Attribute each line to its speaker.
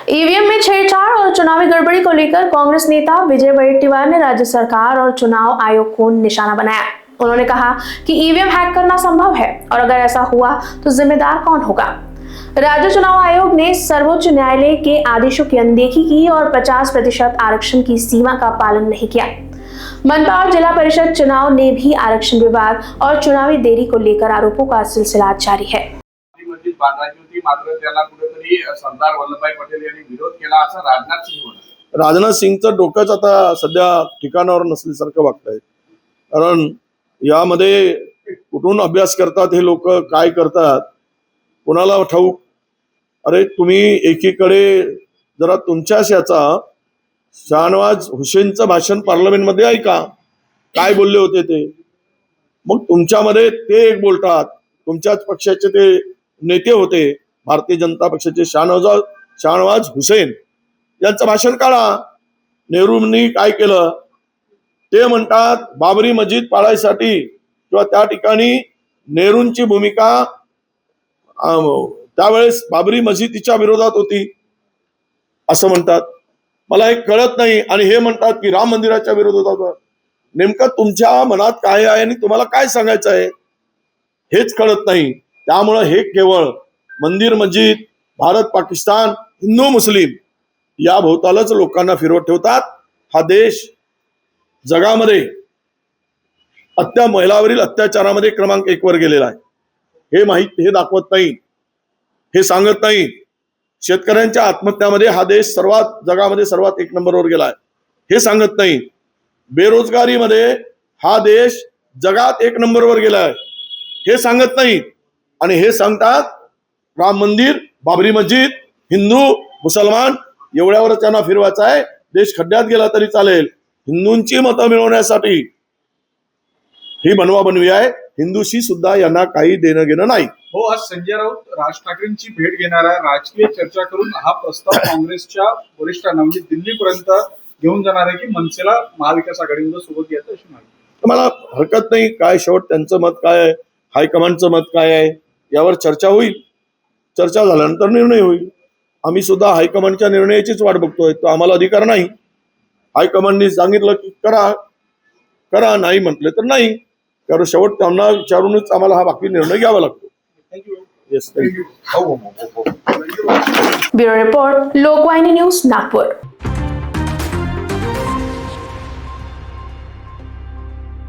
Speaker 1: EVM में छेड़छाड़ और चुनावी गड़बड़ी को लेकर कांग्रेस नेता विजय वडेट्टीवार ने राज्य सरकार और चुनाव आयोग को निशाना बनाया। उन्होंने कहा कि ईवीएम हैक करना संभव है और अगर ऐसा हुआ तो जिम्मेदार कौन होगा। राज्य चुनाव आयोग ने सर्वोच्च न्यायालय के आदेशों की अनदेखी की और 50% आरक्षण की सीमा का पालन नहीं किया। मनपा और जिला परिषद चुनाव ने भी आरक्षण विवाद और चुनावी देरी को लेकर आरोपों का सिलसिला जारी है।
Speaker 2: मात्र त्याला कुठेतरी सरदार वल्लभभाई पटेल यांनी विरोध केला असं राजनाथ सिंह म्हणाले।
Speaker 3: राजनाथ सिंगचं डोकंच आता सध्या ठिकाणावर नसल्यासारखं वाटतंय, कारण यामध्ये कुठून अभ्यास करतात हे लोक, काय करतात कोणाला ठाऊक। अरे तुम्ही एकीकडे जरा तुमच्याच याचा शाहनवाज हुसेनचं भाषण पार्लमेंटमध्ये ऐका, काय बोलले होते ते। मग तुमच्यामध्ये ते एक बोलतात, तुमच्याच पक्षाचे ते नेते होते भारतीय जनता पक्षाचे शाहनवाज हुसेन यांचं भाषण काढा। नेहरूंनी काय केलं ते म्हणतात, बाबरी मस्जिद पाडायसाठी किंवा त्या ठिकाणी नेहरूंची भूमिका त्यावेळेस बाबरी मस्जिदीच्या विरोधात होती असं म्हणतात। मला हे कळत नाही आणि हे म्हणतात की राम मंदिराच्या विरोधात होतं। नेमकं तुमच्या मनात काय आहे आणि तुम्हाला काय सांगायचं आहे हेच कळत नाही। त्यामुळे हे केवळ मंदिर मस्जिद, भारत पाकिस्तान, हिंदू मुस्लिम या भोवतालच लोकांना फिरवत ठेवतात। हा देश जगामध्ये महिलावरील अत्याचारामध्ये क्रमांक 1 वर गेलेला आहे। हे दाखवत नाही, हे सांगत नाही। शेतकऱ्यांच्या आत्महत्यामध्ये हा देश जगामध्ये सर्वात 1 नंबरवर गेला आहे, हे सांगत नाही। बेरोजगारीमध्ये हा देश जगात 1 नंबरवर गेला आहे, हे सांगत नाही। आणि हे सांगतात राम मंदिर, बाबरी मस्जिद, हिंदू मुसलमान एवढ्यावर त्यांना फिरवायचं आहे। देश खड्ड्यात गेला तरी चालेल, हिंदूंची मतं मिळवण्यासाठी ही बनवाबनवी आहे। हिंदूशी सुद्धा यांना काही देणं घेणं नाही।
Speaker 2: हो, आज संजय राऊत राज ठाकरेंची भेट घेणार आहे। राजकीय चर्चा करून हा प्रस्ताव काँग्रेसच्या वरिष्ठांना म्हणजे दिल्लीपर्यंत घेऊन जाणार आहे की मनसेला महाविकास आघाडीमध्ये सोबत घ्यायचं अशी माहिती।
Speaker 3: मला हरकत नाही, काय शेवट त्यांचं मत काय आहे, हायकमांडचं मत काय आहे यावर चर्चा होईल। चर्चा झाल्यानंतर निर्णय होईल। आम्ही सुद्धा हायकमांडच्या निर्णयाचीच वाट बघतोय, तो आम्हाला अधिकार नाही। हायकमांडनी सांगितलं की करा करा, नाही म्हटले तर नाही, कारण शेवट त्यांना विचारूनच आम्हाला हा बाकी निर्णय घ्यावा लागतो।
Speaker 2: Thank you.
Speaker 3: Yes, thank you.
Speaker 1: Bureau report, Lokvahini news, Nagpur.